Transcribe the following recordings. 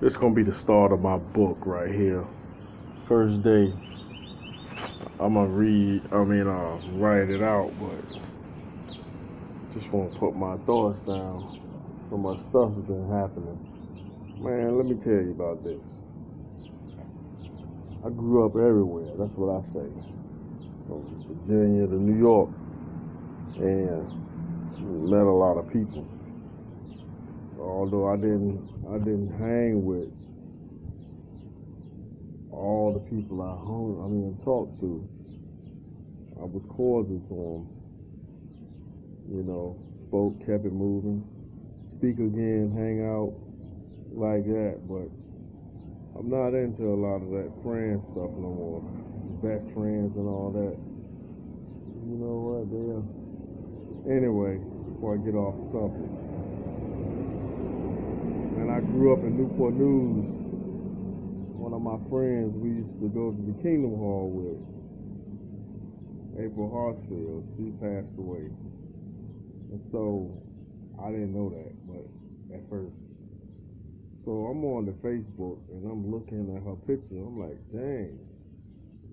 This gonna be the start of my book right here. First day, I'm gonna write it out, but just wanna put my thoughts down. So much stuff has been happening. Man, let me tell you about this. I grew up everywhere, that's what I say. From Virginia to New York, and met a lot of people. Although I didn't hang with all the people talked to. I was cordial to them, spoke, kept it moving, speak again, hang out like that. But I'm not into a lot of that friend stuff no more. Best friends and all that. You know what, Anyway, before I get off the subject, man, I grew up in Newport News. One of my friends we used to go to the Kingdom Hall with, April Hartsfield, she passed away. And so I didn't know that, but at first. So I'm on the Facebook and I'm looking at her picture. I'm like, dang,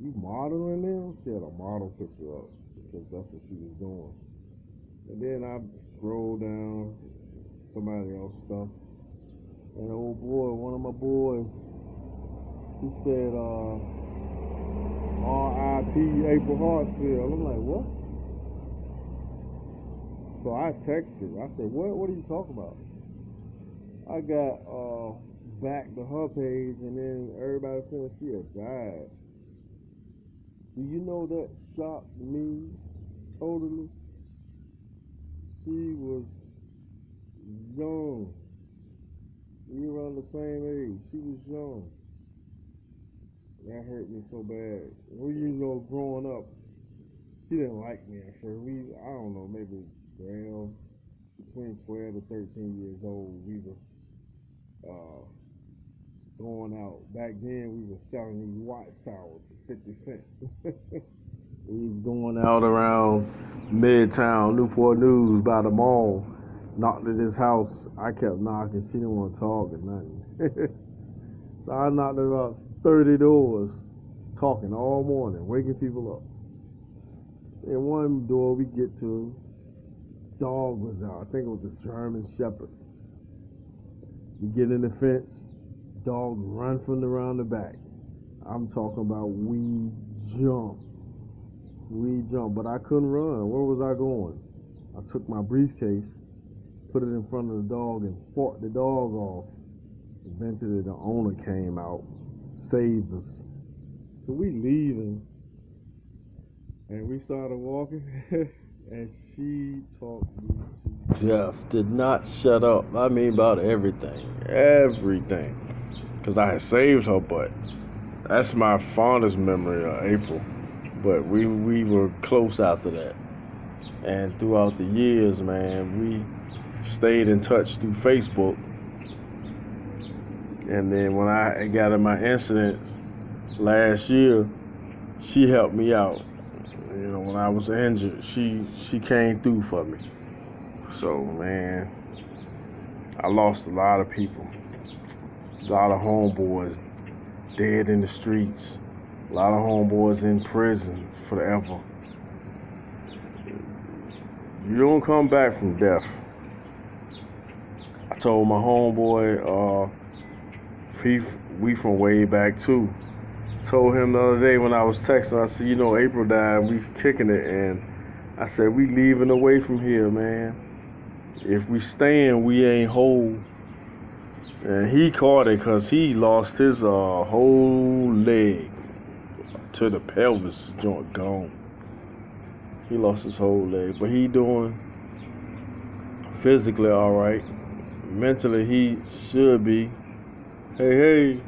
you modeling now? She had a model picture up because that's what she was doing. And then I scrolled down somebody else's stuff. And old boy, one of my boys, he said, R.I.P. April Hartsfield. I'm like, what? So I texted. I said, what are you talking about? I got back to her page, and then everybody said she had died. Do you know that shocked me totally? She was young. We were around the same age. She was young. That hurt me so bad. Growing up, she didn't like me at first. I don't know, maybe 12, between 12 to 13 years old, we were going out. Back then, we were selling these watchtowers for 50 cents. We was going out around Midtown, Newport News, by the mall. Knocked at his house. I kept knocking. She didn't want to talk or nothing. So I knocked at about 30 doors, talking all morning, waking people up. And one door we get to, dog was out. I think it was a German Shepherd. We get in the fence, dog run from around the back. I'm talking about we jumped, but I couldn't run. Where was I going? I took my briefcase, put it in front of the dog, and fought the dog off. Eventually, the owner came out, saved us. So we leaving, and we started walking, and she talked me to death. Did not shut up. I mean, about everything, because I had saved her butt. That's my fondest memory of April. But we were close after that, and throughout the years, man, we stayed in touch through Facebook. And then when I got in my incident last year, she helped me out. When I was injured, she came through for me. So, man, I lost a lot of people. A lot of homeboys dead in the streets. A lot of homeboys in prison forever. You don't come back from death. I told my homeboy, we from way back too. Told him the other day when I was texting, I said, April died, we kicking it, and I said, we leaving away from here, man. If we staying, we ain't whole. And he caught it because he lost his whole leg to the pelvis joint gone. He lost his whole leg, but he doing physically all right. Mentally, he should be. Hey,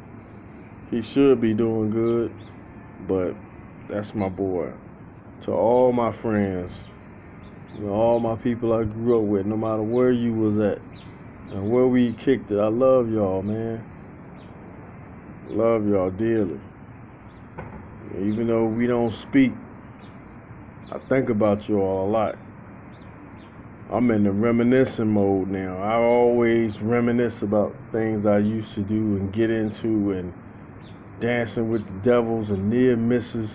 he should be doing good, but that's my boy. To all my friends, all my people I grew up with, no matter where you was at and where we kicked it, I love y'all, man. Love y'all dearly. Even though we don't speak, I think about you all a lot. I'm in the reminiscing mode now. I always reminisce about things I used to do and get into, and dancing with the devils and near misses,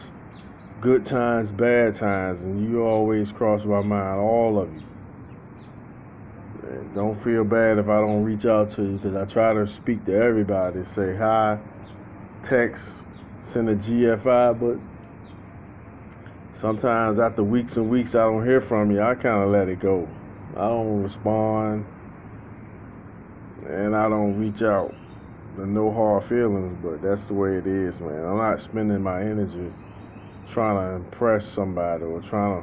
good times, bad times, and you always cross my mind, all of you. And don't feel bad if I don't reach out to you, because I try to speak to everybody, say hi, text, send a GFI, but sometimes after weeks and weeks I don't hear from you, I kind of let it go. I don't respond, and I don't reach out. There's no hard feelings, but that's the way it is, man. I'm not spending my energy trying to impress somebody or trying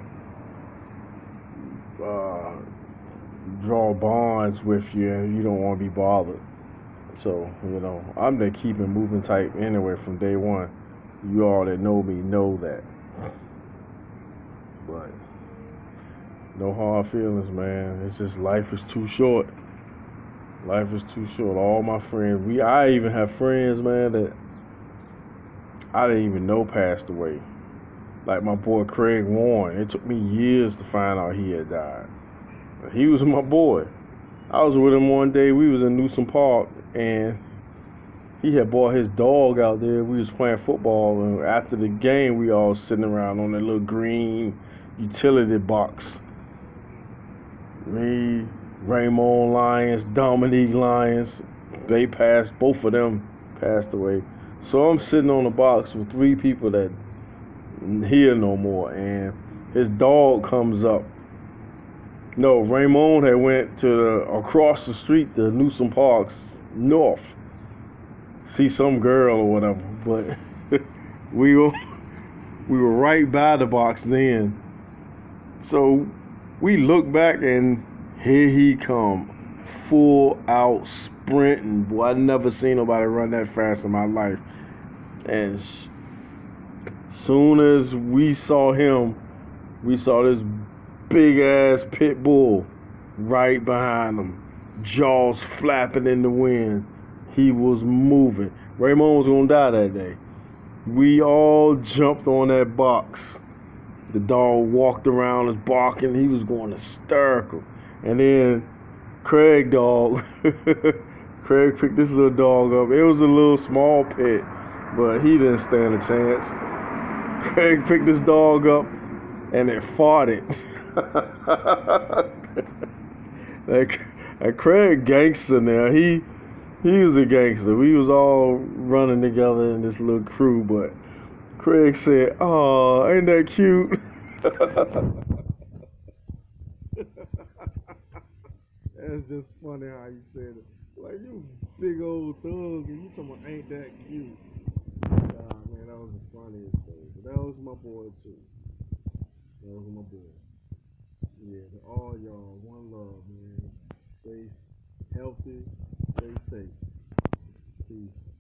to draw bonds with you, and you don't want to be bothered. So, I'm the keep it moving type anyway from day one. You all that know me know that. But no hard feelings, man. It's just life is too short. Life is too short. All my friends, I even have friends, man, that I didn't even know passed away. Like my boy Craig Warren. It took me years to find out he had died. He was my boy. I was with him one day. We was in Newsom Park, and he had brought his dog out there. We was playing football, and after the game, we all sitting around on that little green utility box. Me, Raymond Lyons, Dominique Lyons, both of them passed away. So I'm sitting on the box with three people that here no more, and his dog comes up. No, Raymond had went to across the street to Newsom Parks North, see some girl or whatever. But we were right by the box then. So we look back, and here he come, full out sprinting. Boy, I never seen nobody run that fast in my life. And soon as we saw him, we saw this big ass pit bull right behind him, jaws flapping in the wind. He was moving. Raymond was gonna die that day. We all jumped on that box. The dog walked around us barking. He was going hysterical. And then Craig picked this little dog up. It was a little small pit, but he didn't stand a chance. Craig picked this dog up, and it farted. like Craig gangster now. He was a gangster. We was all running together in this little crew, but Craig said, "Oh, ain't that cute?" That's just funny how you said it. Like, you big old thug, and you talking about ain't that cute. Man, that was the funniest thing. But that was my boy too. That was my boy. Yeah, to all y'all, one love, man. Stay healthy, stay safe. Peace.